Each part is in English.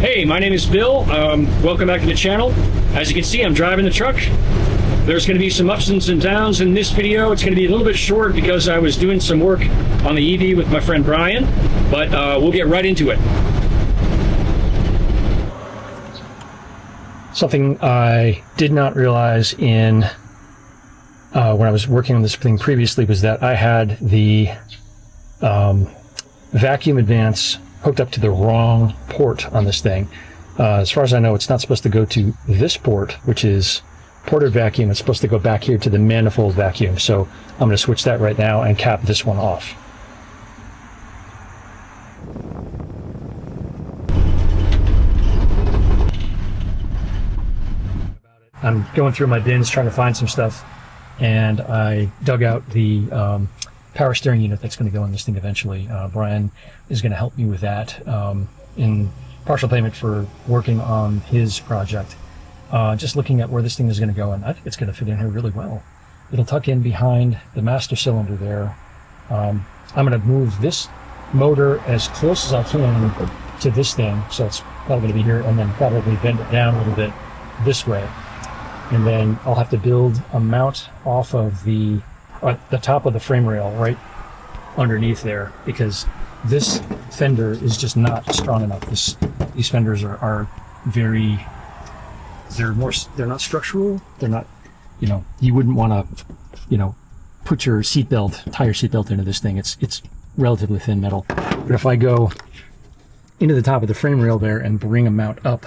Hey, my name is Bill. Welcome back to the channel. As you can see, I'm driving the truck. There's going to be some ups and downs in this video. It's going to be a little bit short because I was doing some work on the EV with my friend Brian, but we'll get right into it. Something I did not realize when I was working on this thing previously was that I had the vacuum advance hooked up to the wrong port on this thing. As far as I know, it's not supposed to go to this port, which is ported vacuum. It's supposed to go back here to the manifold vacuum. So I'm going to switch that right now and cap this one off. I'm going through my bins trying to find some stuff, and I dug out the power steering unit that's going to go in this thing eventually. Brian is going to help me with that in partial payment for working on his project. Just looking at where this thing is going to go, and I think it's going to fit in here really well. It'll tuck in behind the master cylinder there. I'm going to move this motor as close as I can to this thing, so it's probably going to be here, and then probably bend it down a little bit this way. And then I'll have to build a mount off of the top of the frame rail right underneath there, because this fender is just not strong enough. These fenders are very, they're not structural. They're not, you wouldn't want to, put your tie your seatbelt into this thing. It's relatively thin metal. But if I go into the top of the frame rail there and bring a mount up,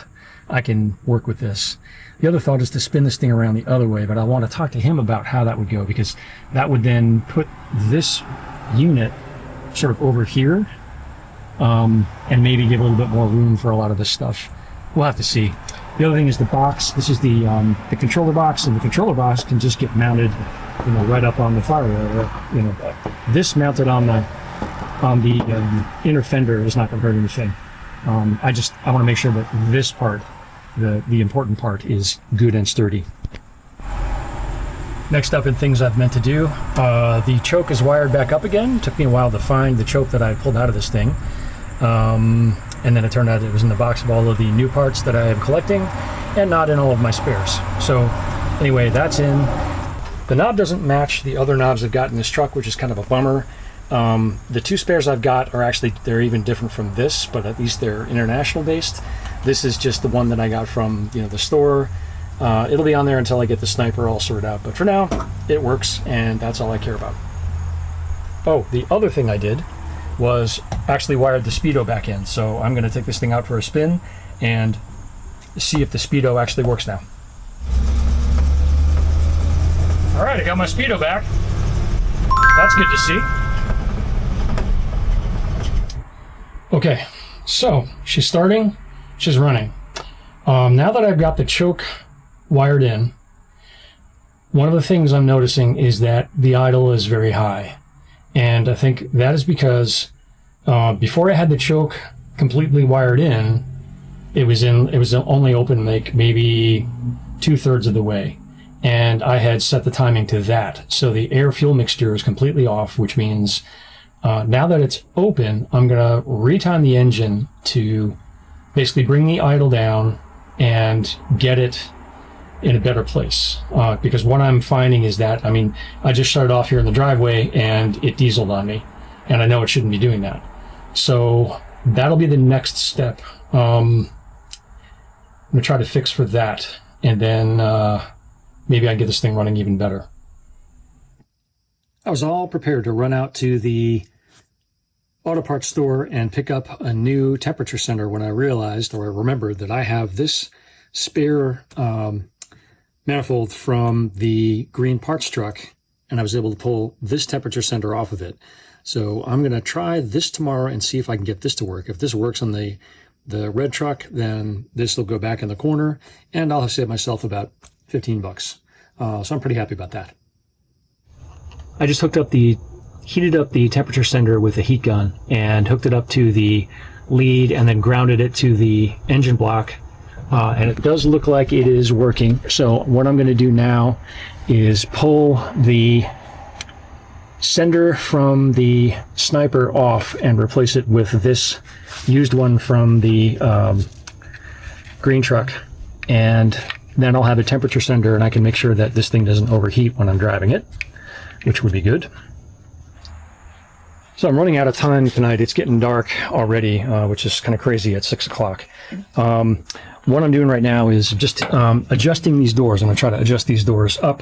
I can work with this. The other thought is to spin this thing around the other way, but I want to talk to him about how that would go, because that would then put this unit sort of over here, and maybe give a little bit more room for a lot of this stuff. We'll have to see. The other thing is the box. This is the controller box, and the controller box can just get mounted, right up on the firewall. This mounted on the inner fender is not going to hurt anything. I want to make sure that this part, the important part, is good and sturdy. Next up in things I've meant to do, the choke is wired back up again. It took me a while to find the choke that I pulled out of this thing. And then it turned out it was in the box of all of the new parts that I am collecting and not in all of my spares. So anyway, that's in. The knob doesn't match the other knobs I've got in this truck, which is kind of a bummer. The two spares I've got they're even different from this, but at least they're international based. This is just the one that I got from the store. It'll be on there until I get the sniper all sorted out, but for now it works, and that's all I care about. Oh, the other thing I did was actually wired the speedo back in, so I'm going to take this thing out for a spin and see if the speedo actually works now. All right, I got my speedo back. That's good to see. Okay, so she's starting, she's running. Now that I've got the choke wired in, one of the things I'm noticing is that the idle is very high. And I think that is because before I had the choke completely wired in, it was only open like maybe 2/3 of the way. And I had set the timing to that. So the air fuel mixture is completely off, which means now that it's open, I'm going to retime the engine to basically bring the idle down and get it in a better place. Because what I'm finding is that, I just started off here in the driveway and it dieseled on me, and I know it shouldn't be doing that. So that'll be the next step. I'm going to try to fix for that, and then maybe I can get this thing running even better. I was all prepared to run out to the auto parts store and pick up a new temperature sensor when I realized, or I remembered, that I have this spare manifold from the green parts truck, and I was able to pull this temperature sensor off of it. So I'm going to try this tomorrow and see if I can get this to work. If this works on the red truck, then this will go back in the corner, and I'll have saved myself about 15 bucks. So I'm pretty happy about that. I just heated up the temperature sensor with a heat gun and hooked it up to the lead and then grounded it to the engine block. And it does look like it is working. So what I'm going to do now is pull the sender from the sniper off and replace it with this used one from the green truck, and then I'll have a temperature sender, and I can make sure that this thing doesn't overheat when I'm driving it, which would be good. So I'm running out of time tonight. It's getting dark already, which is kind of crazy at 6 o'clock. What I'm doing right now is just adjusting these doors. I'm going to try to adjust these doors up.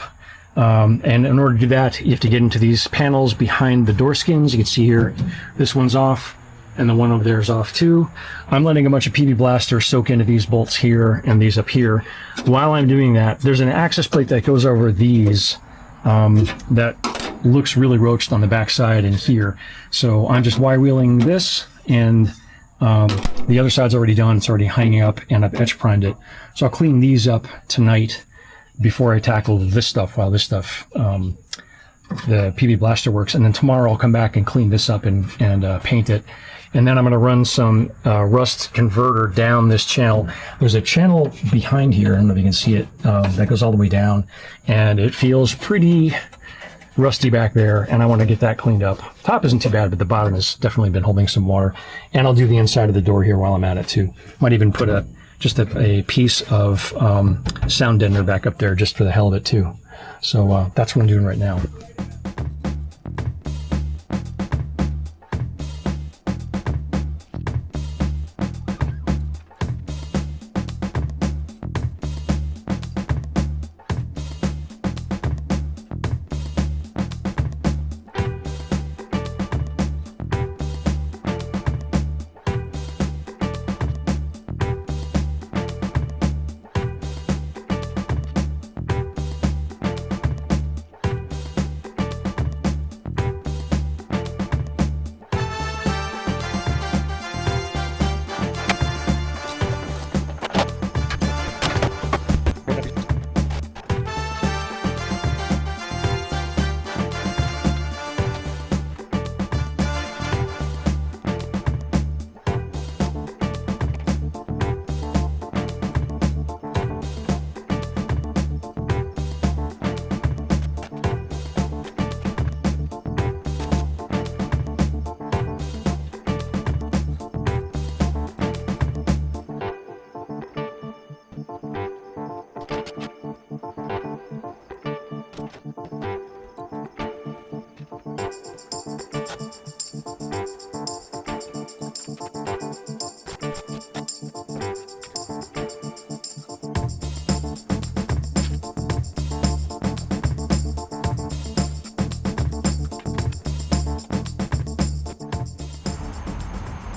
And in order to do that, you have to get into these panels behind the door skins. You can see here, this one's off, and the one over there is off too. I'm letting a bunch of PB Blaster soak into these bolts here and these up here. While I'm doing that, there's an access plate that goes over these that looks really roached on the back side and here. So I'm just wire-wheeling this, and the other side's already done. It's already hanging up, and I've etch primed it. So I'll clean these up tonight before I tackle this stuff, while this stuff, the PB Blaster works. And then tomorrow I'll come back and clean this up and paint it. And then I'm going to run some rust converter down this channel. There's a channel behind here, I don't know if you can see it, that goes all the way down, and it feels pretty rusty back there, and I want to get that cleaned up. Top isn't too bad, but the bottom has definitely been holding some water. And I'll do the inside of the door here while I'm at it too. Might even put just a piece of sound deadener back up there just for the hell of it too. So that's what I'm doing right now.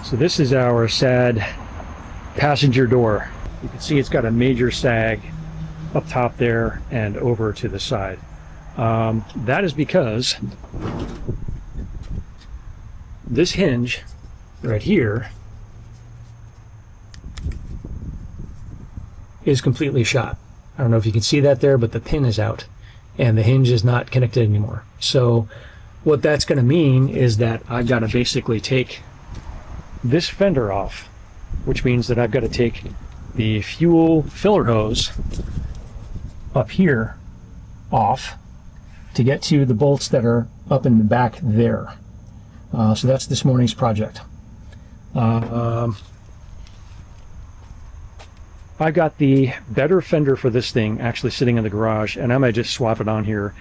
So this is our sad passenger door. You can see it's got a major sag up top there and over to the side. That is because this hinge right here is completely shot. I don't know if you can see that there, but the pin is out and the hinge is not connected anymore. So what that's going to mean is that I've got to basically take this fender off, which means that I've got to take the fuel filler hose up here off to get to the bolts that are up in the back there. So that's this morning's project. I've got the better fender for this thing actually sitting in the garage, and I might just swap it on here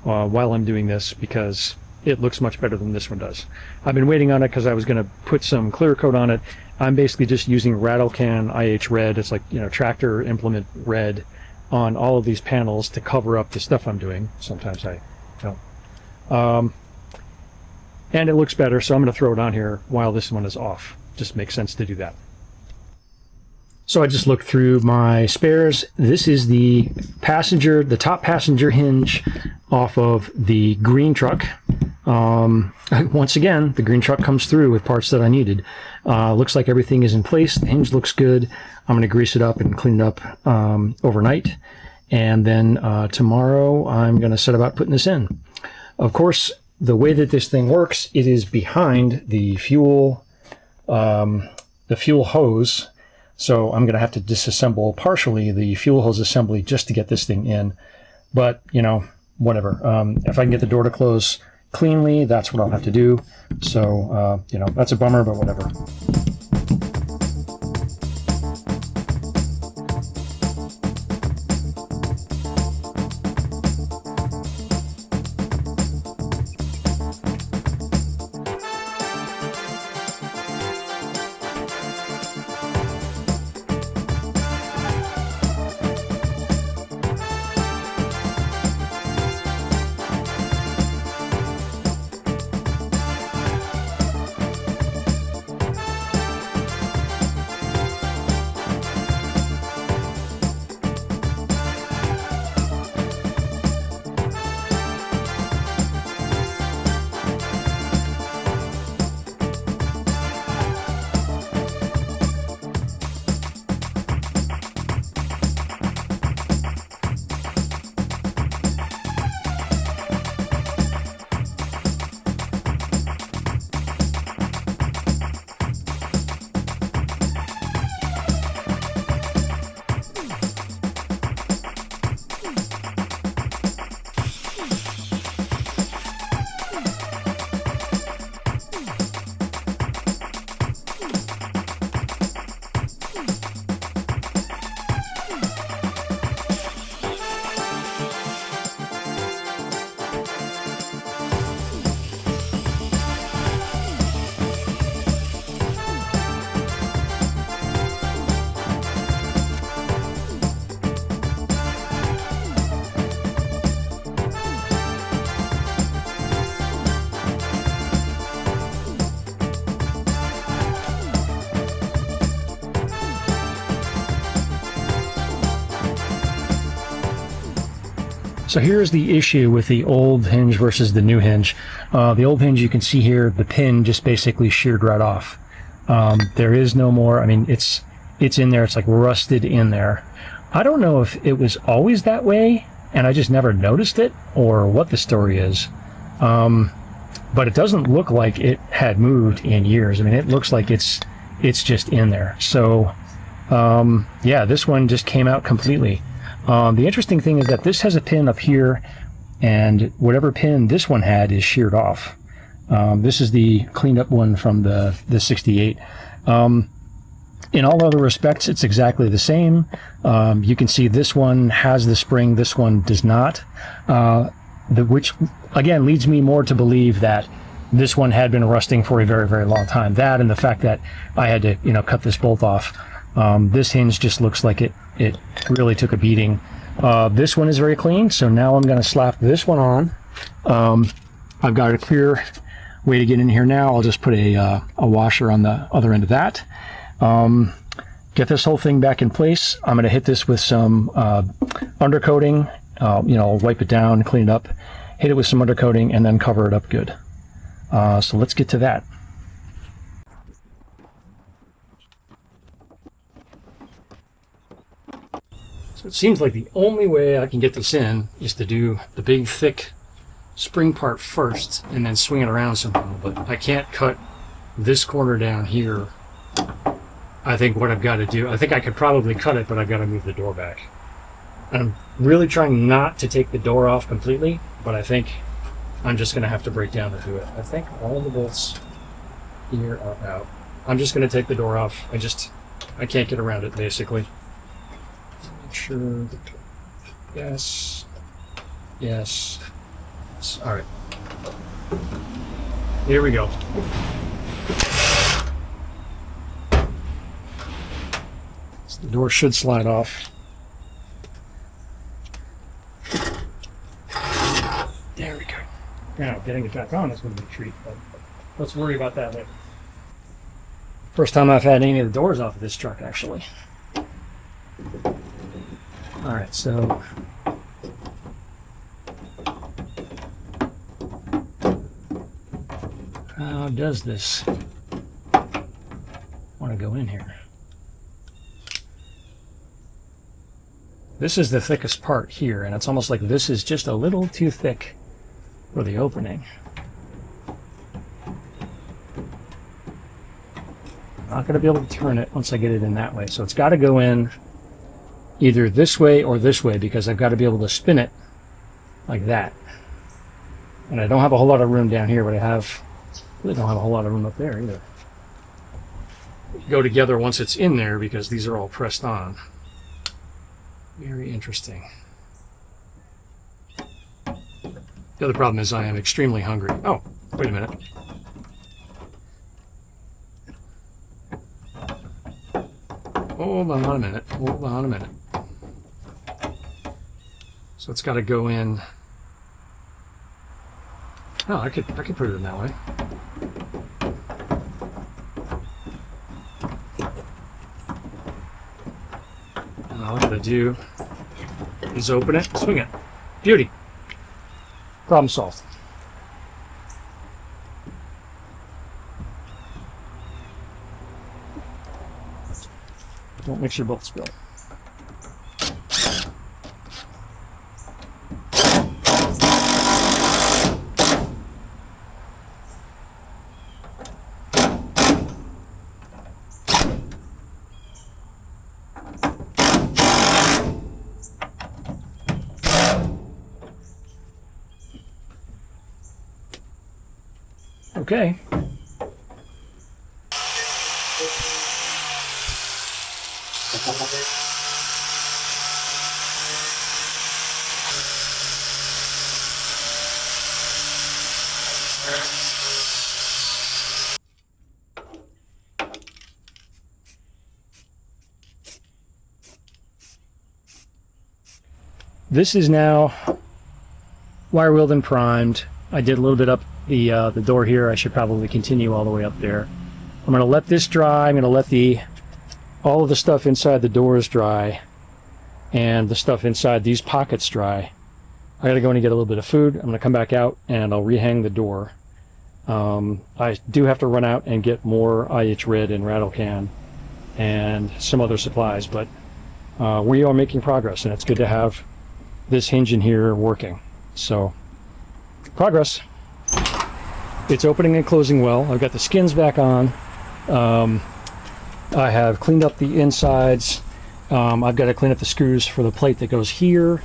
while I'm doing this because it looks much better than this one does. I've been waiting on it because I was going to put some clear coat on it. I'm basically just using rattle can IH red. It's like, you know, tractor implement red on all of these panels to cover up the stuff I'm doing. Sometimes I don't. And it looks better, so I'm going to throw it on here while this one is off. Just makes sense to do that. So I just looked through my spares. This is the top passenger hinge off of the green truck. Once again, the green truck comes through with parts that I needed. Looks like everything is in place. The hinge looks good. I'm going to grease it up and clean it up overnight. And then tomorrow I'm going to set about putting this in. Of course, the way that this thing works, it is behind the fuel hose. So I'm going to have to disassemble partially the fuel hose assembly just to get this thing in. But, you know, whatever. If I can get the door to close cleanly, that's what I'll have to do. So, you know, that's a bummer, but whatever. So here's the issue with the old hinge versus the new hinge. The old hinge, you can see here, the pin just basically sheared right off. There is no more, I mean, it's in there, it's like rusted in there. I don't know if it was always that way and I just never noticed it, or what the story is. But it doesn't look like it had moved in years. I mean, it looks like it's just in there. So yeah, this one just came out completely. The interesting thing is that this has a pin up here, and whatever pin this one had is sheared off. This is the cleaned up one from the 68. In all other respects, it's exactly the same. You can see this one has the spring, this one does not. Which again leads me more to believe that this one had been rusting for a very, very long time. That and the fact that I had to, cut this bolt off. This hinge just looks like it really took a beating. This one is very clean, so now I'm going to slap this one on. I've got a clear way to get in here now. I'll just put a washer on the other end of that. Get this whole thing back in place. I'm going to hit this with some undercoating. I'll wipe it down, clean it up, hit it with some undercoating, and then cover it up good. So let's get to that. So it seems like the only way I can get this in is to do the big thick spring part first and then swing it around somehow, but I can't cut this corner down here. I think what I've got to do, I think I could probably cut it, but I've got to move the door back. I'm really trying not to take the door off completely, but I think I'm just going to have to break down to do it. I think all the bolts here are out. I'm just going to take the door off. I can't get around it, basically. Make sure. Yes. Yes. All right. Here we go. So the door should slide off. There we go. Now, getting it back on is going to be a treat, but let's worry about that later. First time I've had any of the doors off of this truck, actually. Alright, so how does this want to go in here? This is the thickest part here, and it's almost like this is just a little too thick for the opening. I'm not going to be able to turn it once I get it in that way, so it's got to go in either this way or this way, because I've got to be able to spin it like that. And I don't have a whole lot of room down here, but I really don't have a whole lot of room up there either. Go together once it's in there, because these are all pressed on. Very interesting. The other problem is I am extremely hungry. Oh, wait a minute. Hold on a minute. Hold on a minute. So it's got to go in. Oh, I could put it in that way. And all I got to do is open it, swing it. Beauty. Problem solved. Don't mix your bolts, Bill. Okay. This is now wire wheeled and primed. I did a little bit up the door here. I should probably continue all the way up there. I'm going to let this dry. I'm going to let all of the stuff inside the doors dry, and the stuff inside these pockets dry. I gotta go in and get a little bit of food. I'm gonna come back out and I'll rehang the door. I do have to run out and get more IH Red and rattle can and some other supplies, but we are making progress, and it's good to have this hinge in here working. So, progress. It's opening and closing well. I've got the skins back on. I have cleaned up the insides. I've got to clean up the screws for the plate that goes here.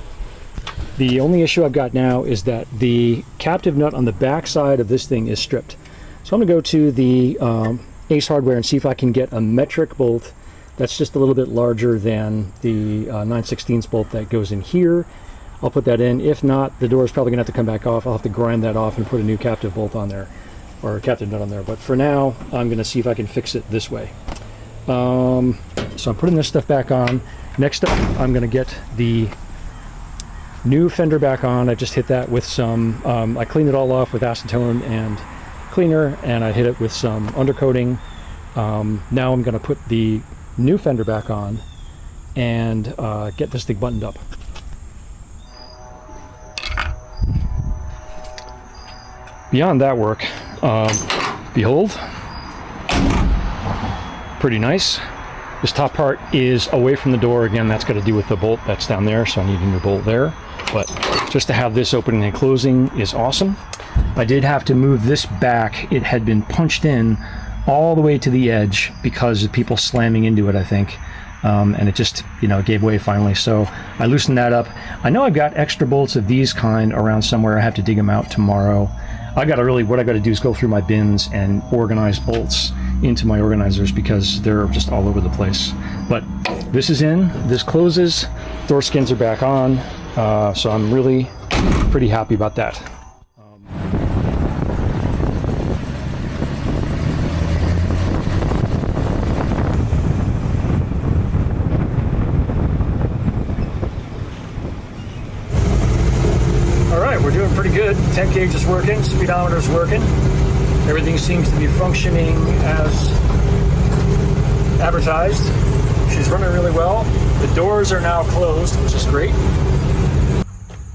The only issue I've got now is that the captive nut on the back side of this thing is stripped. So I'm going to go to the Ace Hardware and see if I can get a metric bolt that's just a little bit larger than the 9/16 bolt that goes in here. I'll put that in. If not, the door is probably going to have to come back off. I'll have to grind that off and put a new captive bolt on there, or a captive nut on there. But for now, I'm going to see if I can fix it this way. So I'm putting this stuff back on. Next up, I'm going to get the new fender back on. I just hit that with some, I cleaned it all off with acetone and cleaner, and I hit it with some undercoating. Now I'm going to put the new fender back on and get this thing buttoned up. Beyond that work, behold, pretty nice. This top part is away from the door. Again, that's got to do with the bolt that's down there, so I need a new bolt there. But just to have this opening and closing is awesome. I did have to move this back. It had been punched in all the way to the edge because of people slamming into it, I think. And it just, gave way finally. So I loosened that up. I know I've got extra bolts of these kind around somewhere. I have to dig them out tomorrow. What I got to do is go through my bins and organize bolts into my organizers because they're just all over the place. But this is in, this closes, door skins are back on, so I'm really pretty happy about that. We're doing pretty good. Temp gauge is working, speedometer is working. Everything seems to be functioning as advertised. She's running really well. The doors are now closed, which is great.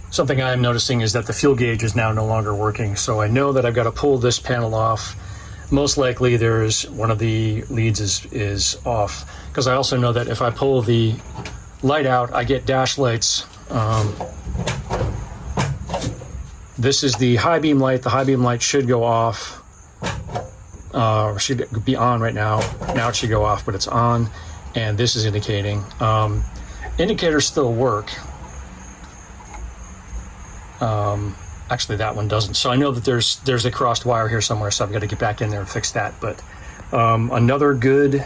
Something I'm noticing is that the fuel gauge is now no longer working, so I know that I've got to pull this panel off. Most likely there's one of the leads is off, because I also know that if I pull the light out, I get dash lights. This is the high beam light. The high beam light should go off, or should be on right now. Now it should go off, but it's on, and this is indicating. Indicators still work. Actually, that one doesn't. So I know that there's a crossed wire here somewhere, so I've got to get back in there and fix that. But another good.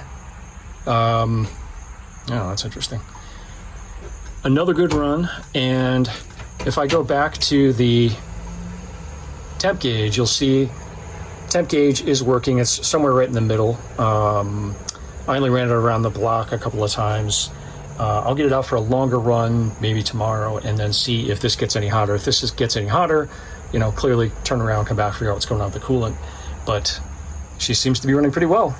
Oh, that's interesting. Another good run, and if I go back to the temp gauge, you'll see temp gauge is working. It's somewhere right in the middle. I only ran it around the block a couple of times. I'll get it out for a longer run, maybe tomorrow, and then see if this gets any hotter. If this gets any hotter, clearly turn around, come back, figure out what's going on with the coolant. But she seems to be running pretty well.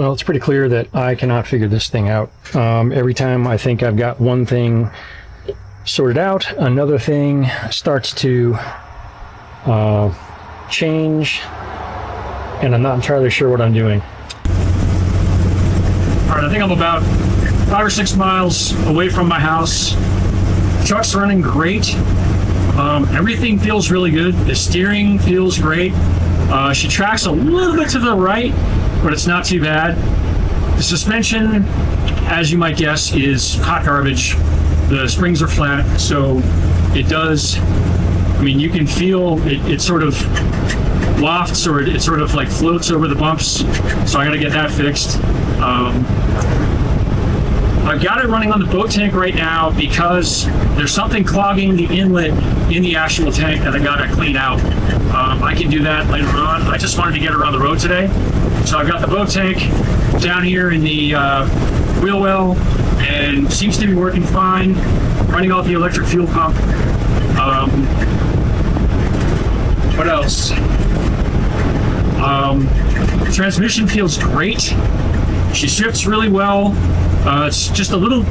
Well, it's pretty clear that I cannot figure this thing out. Every time I think I've got one thing sorted out, another thing starts to change, and I'm not entirely sure what I'm doing. All right, I think I'm about 5 or 6 miles away from my house. Truck's running great. Everything feels really good. The steering feels great. She tracks a little bit to the right, but it's not too bad. The suspension, as you might guess, is hot garbage. The springs are flat, so it does, I mean, you can feel it sort of lofts, or it sort of like floats over the bumps, so I gotta get that fixed. I've got it running on the boat tank right now because there's something clogging the inlet in the actual tank that I gotta clean out. I can do that later on. I just wanted to get it around the road today. So I've got the boat tank down here in the wheel well, and seems to be working fine, running off the electric fuel pump. What else? Transmission feels great. She shifts really well. It's just a little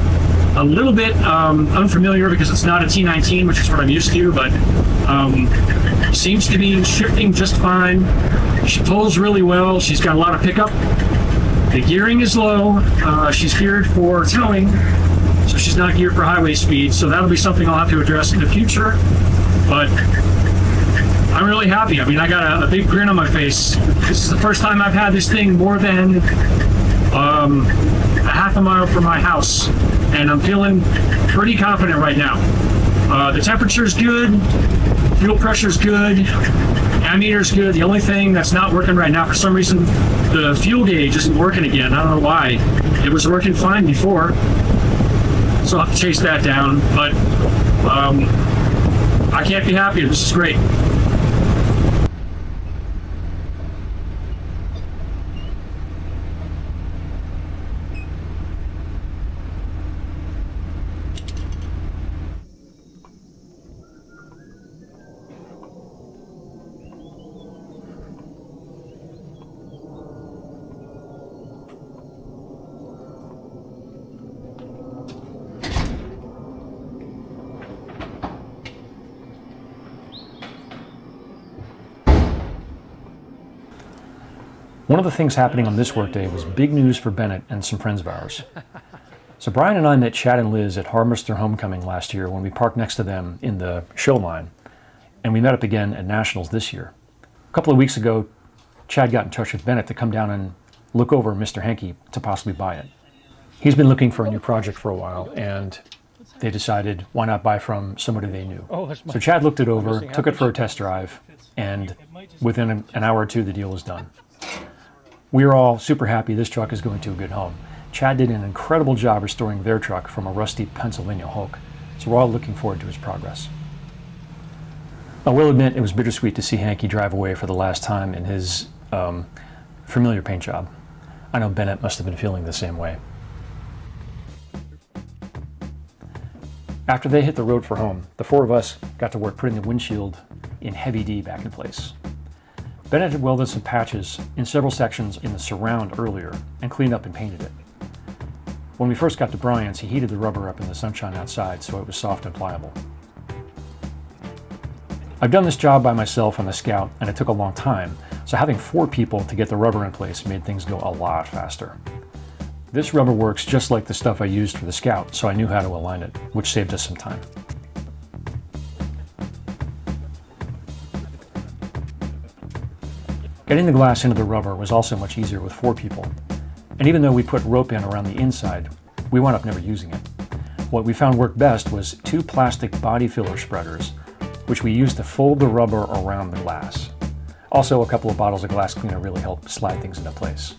bit unfamiliar because it's not a T19, which is what I'm used to, but seems to be shifting just fine. She pulls really well. She's got a lot of pickup. The gearing is low. She's geared for towing, so she's not geared for highway speed, so that'll be something I'll have to address in the future. But I'm really happy. I mean, I got a big grin on my face. This is the first time I've had this thing more than a half a mile from my house, and I'm feeling pretty confident right now. The temperature's good, fuel pressure's good, ammeter's good. The only thing that's not working right now, for some reason, the fuel gauge isn't working again. I don't know why. It was working fine before, so I'll have to chase that down, but I can't be happier. This is great. One of the things happening on this workday was big news for Bennett and some friends of ours. So Brian and I met Chad and Liz at Harvester Homecoming last year when we parked next to them in the show line, and we met up again at Nationals this year. A couple of weeks ago, Chad got in touch with Bennett to come down and look over Mr. Hanky to possibly buy it. He's been looking for a new project for a while, and they decided why not buy from somebody they knew. So Chad looked it over, took it for a test drive, and within an hour or two the deal was done. We are all super happy this truck is going to a good home. Chad did an incredible job restoring their truck from a rusty Pennsylvania Hulk, so we're all looking forward to his progress. I will admit it was bittersweet to see Hanky drive away for the last time in his familiar paint job. I know Bennett must have been feeling the same way. After they hit the road for home, the four of us got to work putting the windshield in heavy D back in place. Bennett had welded some patches in several sections in the surround earlier and cleaned up and painted it. When we first got to Brian's, he heated the rubber up in the sunshine outside so it was soft and pliable. I've done this job by myself on the Scout, and it took a long time, so having 4 people to get the rubber in place made things go a lot faster. This rubber works just like the stuff I used for the Scout, so I knew how to align it, which saved us some time. Getting the glass into the rubber was also much easier with 4 people, and even though we put rope in around the inside, we wound up never using it. What we found worked best was 2 plastic body filler spreaders, which we used to fold the rubber around the glass. Also, a couple of bottles of glass cleaner really helped slide things into place.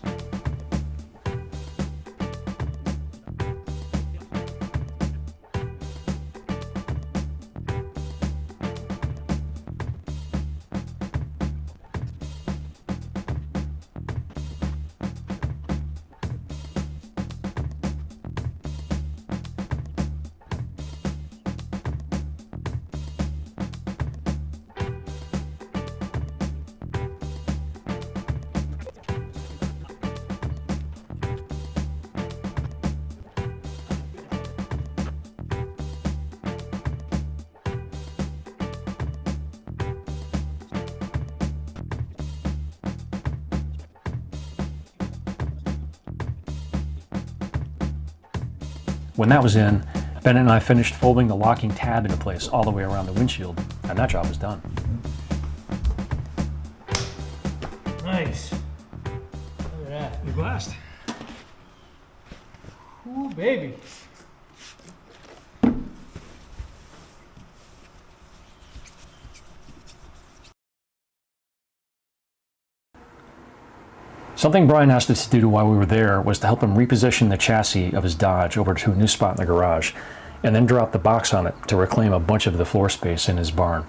When that was in, Bennett and I finished folding the locking tab into place all the way around the windshield, and that job was done. Nice. Look at that. New blast. Ooh, baby. Something Brian asked us to do while we were there was to help him reposition the chassis of his Dodge over to a new spot in the garage, and then drop the box on it to reclaim a bunch of the floor space in his barn.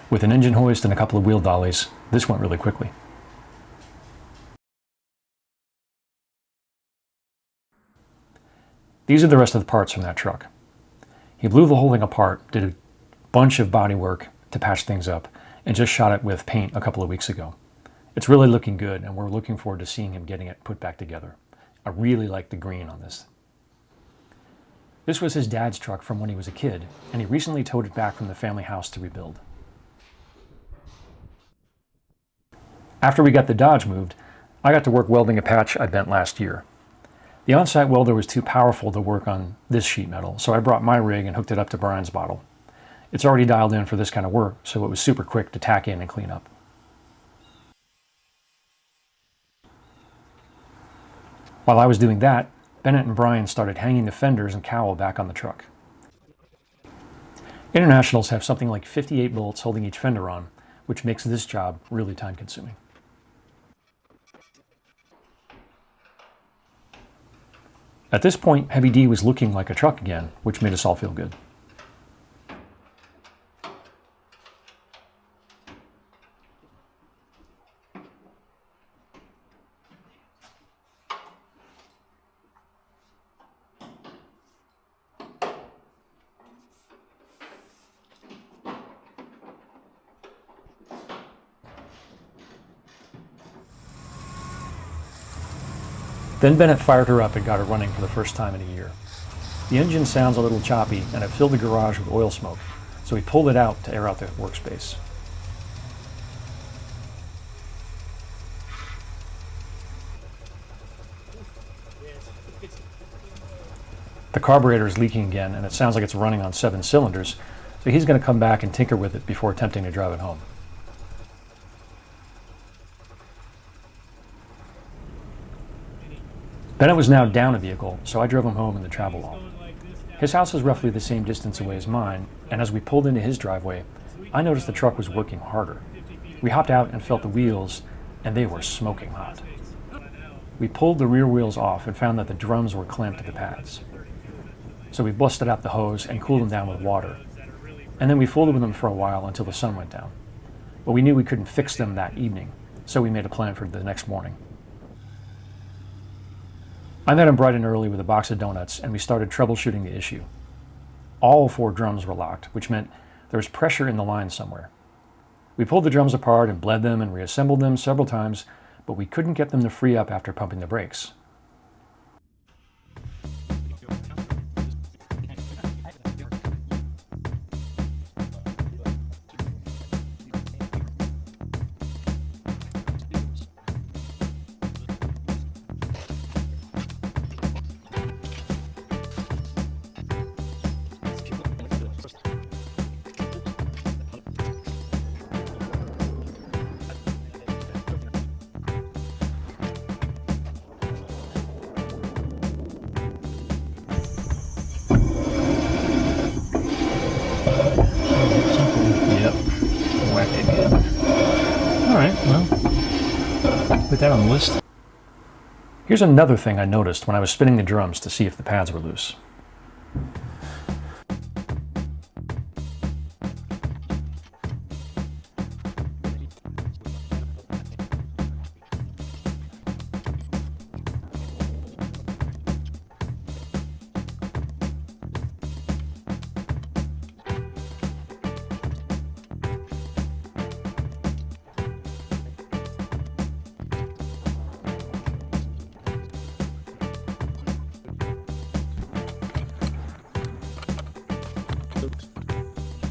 With an engine hoist and a couple of wheel dollies, this went really quickly. These are the rest of the parts from that truck. He blew the whole thing apart, did a bunch of body work to patch things up, and just shot it with paint a couple of weeks ago. It's really looking good, and we're looking forward to seeing him getting it put back together. I really like the green on this. This was his dad's truck from when he was a kid, and he recently towed it back from the family house to rebuild. After we got the Dodge moved, I got to work welding a patch I bent last year. The on-site welder was too powerful to work on this sheet metal, so I brought my rig and hooked it up to Brian's bottle. It's already dialed in for this kind of work, so it was super quick to tack in and clean up. While I was doing that, Bennett and Brian started hanging the fenders and cowl back on the truck. Internationals have something like 58 bolts holding each fender on, which makes this job really time-consuming. At this point, Heavy D was looking like a truck again, which made us all feel good. Then Bennett fired her up and got her running for the first time in a year. The engine sounds a little choppy, and it filled the garage with oil smoke, so he pulled it out to air out the workspace. The carburetor is leaking again, and it sounds like it's running on 7 cylinders, so he's going to come back and tinker with it before attempting to drive it home. Bennett was now down a vehicle, so I drove him home in the Travelall. His house is roughly the same distance away as mine, and as we pulled into his driveway, I noticed the truck was working harder. We hopped out and felt the wheels, and they were smoking hot. We pulled the rear wheels off and found that the drums were clamped to the pads. So we busted out the hose and cooled them down with water. And then we folded with them for a while until the sun went down. But we knew we couldn't fix them that evening, so we made a plan for the next morning. I met him bright and early with a box of donuts, and we started troubleshooting the issue. All 4 drums were locked, which meant there was pressure in the line somewhere. We pulled the drums apart and bled them and reassembled them several times, but we couldn't get them to free up after pumping the brakes. Put that on the list. Here's another thing I noticed when I was spinning the drums to see if the pads were loose.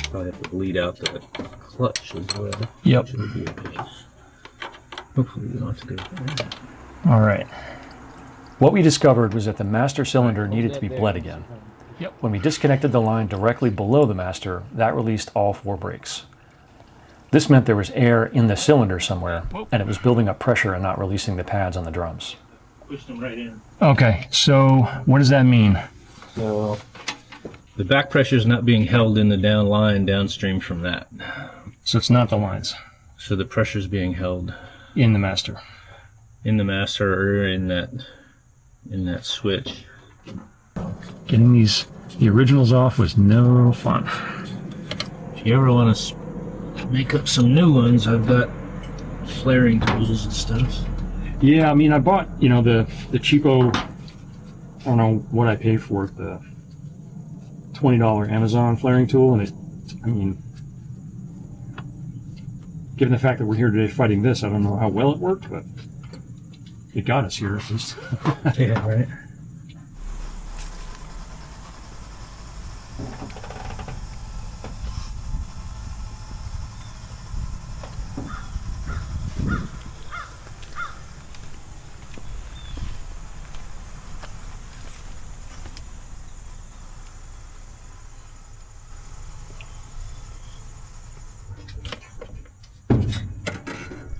Probably have to bleed out the clutch as well. Yep. Shouldn't be okay. Hopefully we don't have to go there. All right. What we discovered was that the master cylinder needed to be bled again. Yep. When we disconnected the line directly below the master, that released all 4 brakes. This meant there was air in the cylinder somewhere, and it was building up pressure and not releasing the pads on the drums. Pushed them right in. Okay, so what does that mean? So the back pressure is not being held in the down line downstream from that. So it's not the lines So the pressure is being held in the master. in the master or in that switch. Getting the originals off was no fun. If you ever want to make up some new ones, I've got flaring tools and stuff. Yeah, I mean, I bought, you know, the cheapo, I don't know what I paid for it, the $20 Amazon flaring tool, and it, I mean, given the fact that we're here today fighting this, I don't know how well it worked, but it got us here at least. Yeah, right.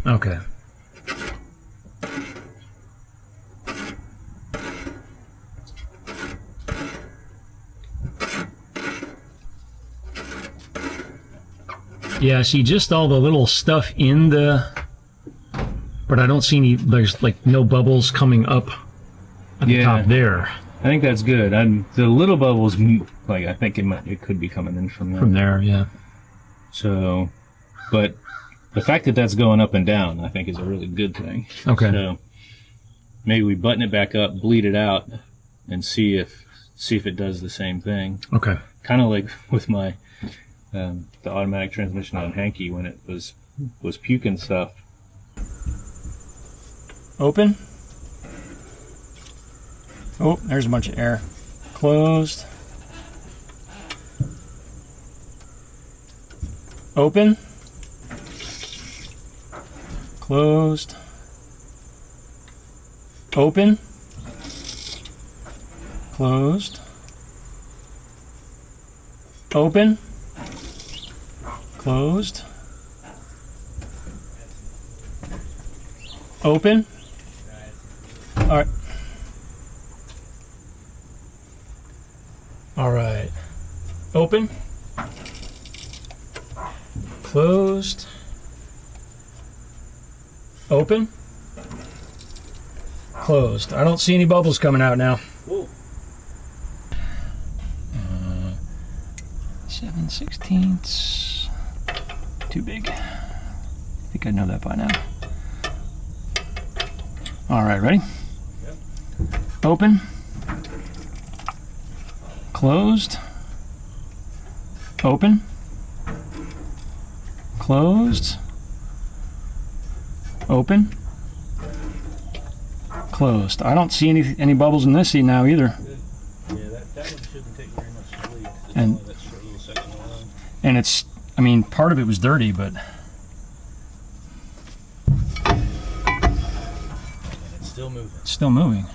Okay. Yeah, see just all the little stuff in the, but I don't see any, there's like no bubbles coming up at the top there. I think that's good. The little bubbles, like I think it could be coming in from there. From there, yeah. So, but the fact that that's going up and down, I think, is a really good thing. Okay. So maybe we button it back up, bleed it out, and see if it does the same thing. Okay. Kind of like with my the automatic transmission on Hanky when it was puking stuff. Open. Oh, there's a bunch of air. Closed. Open. Closed. Open. Closed. Open. Closed. Open. All right. All right. Open. Closed. Open. Closed. I don't see any bubbles coming out now. Whoa. 7/16. Too big. I think I know that by now. All right, ready? Yep. Open. Closed. Open. Closed. Open. Closed. I don't see any bubbles in this seat now either. Yeah, that one shouldn't take very much to bleed. And That short little section alone. and it's, I mean, part of it was dirty, but It's still moving. it's still moving.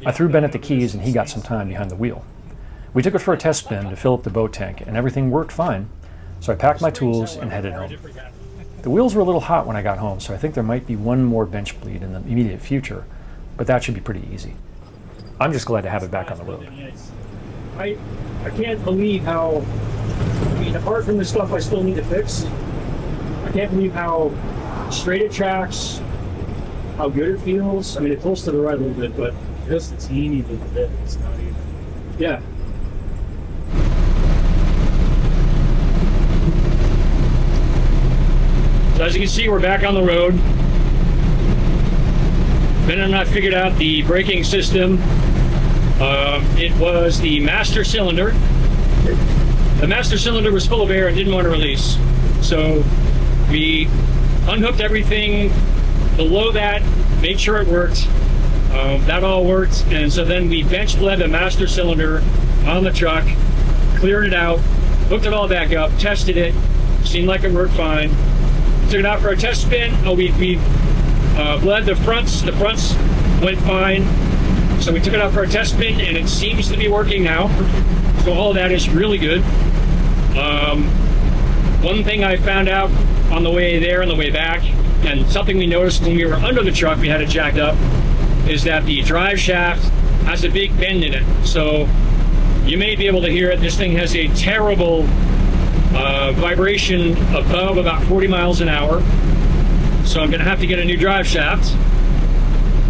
I threw Bennett the keys and he got some time behind the wheel. We took it for a test spin to fill up the boat tank and everything worked fine, so I packed my tools and headed home. The wheels were a little hot when I got home, so I think there might be one more bench bleed in the immediate future, but that should be pretty easy. I'm just glad to have it back on the road. I can't believe how, I mean, apart from the stuff I still need to fix, I can't believe how straight it tracks, how good it feels. I mean, it pulls to the right a little bit, but Just a teeny little bit. It's not even. yeah. So as you can see, we're back on the road. Ben and I figured out the braking system. It was the master cylinder. The master cylinder was full of air and didn't want to release. So we unhooked everything below that, made sure it worked. That all worked, and so then we bench bled the master cylinder on the truck, cleared it out, hooked it all back up, tested it, seemed like it worked fine. Took it out for a test spin. Oh, we bled the fronts. The fronts went fine. So we took it out for a test spin, and it seems to be working now. So all of that is really good. One thing I found out on the way there and the way back, and something we noticed when we were under the truck, we had it jacked up, is that the drive shaft has a big bend in it. So you may be able to hear it. This thing has a terrible vibration above about 40 miles an hour. So I'm going to have to get a new drive shaft.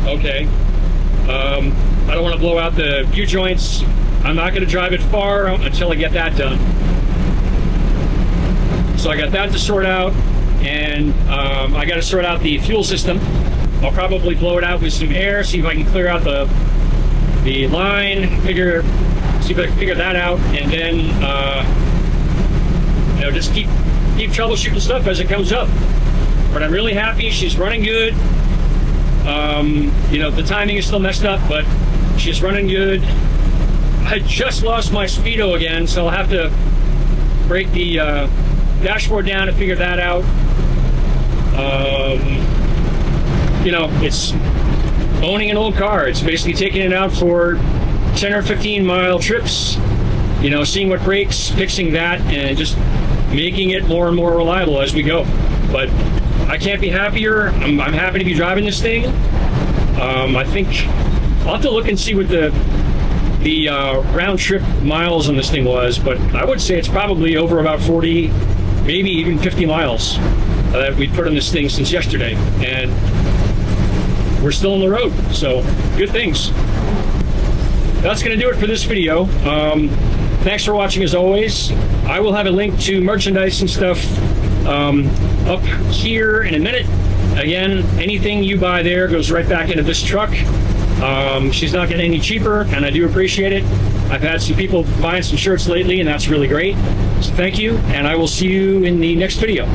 Okay. I don't want to blow out the U-joints. I'm not going to drive it far until I get that done. So I got that to sort out, and I got to sort out the fuel system. I'll probably blow it out with some air, see if I can clear out the line, see if I can figure that out, and then just keep troubleshooting stuff as it comes up. But I'm really happy. She's running good. The timing is still messed up, but she's running good. I just lost my speedo again, so I'll have to break the dashboard down to figure that out. It's owning an old car. It's basically taking it out for 10 or 15 mile trips, seeing what breaks, fixing that, and just making it more and more reliable as we go. But I can't be happier. I'm happy to be driving this thing. I think I'll have to look and see what the round trip miles on this thing was, but I would say it's probably over about 40, maybe even 50 miles that we put on this thing since yesterday, and we're still on the road, so good things. That's going to do it for this video. Thanks for watching as always. I will have a link to merchandise and stuff up here in a minute. Again, anything you buy there goes right back into this truck. She's not getting any cheaper, and I do appreciate it. I've had some people buying some shirts lately, and that's really great. So thank you, and I will see you in the next video.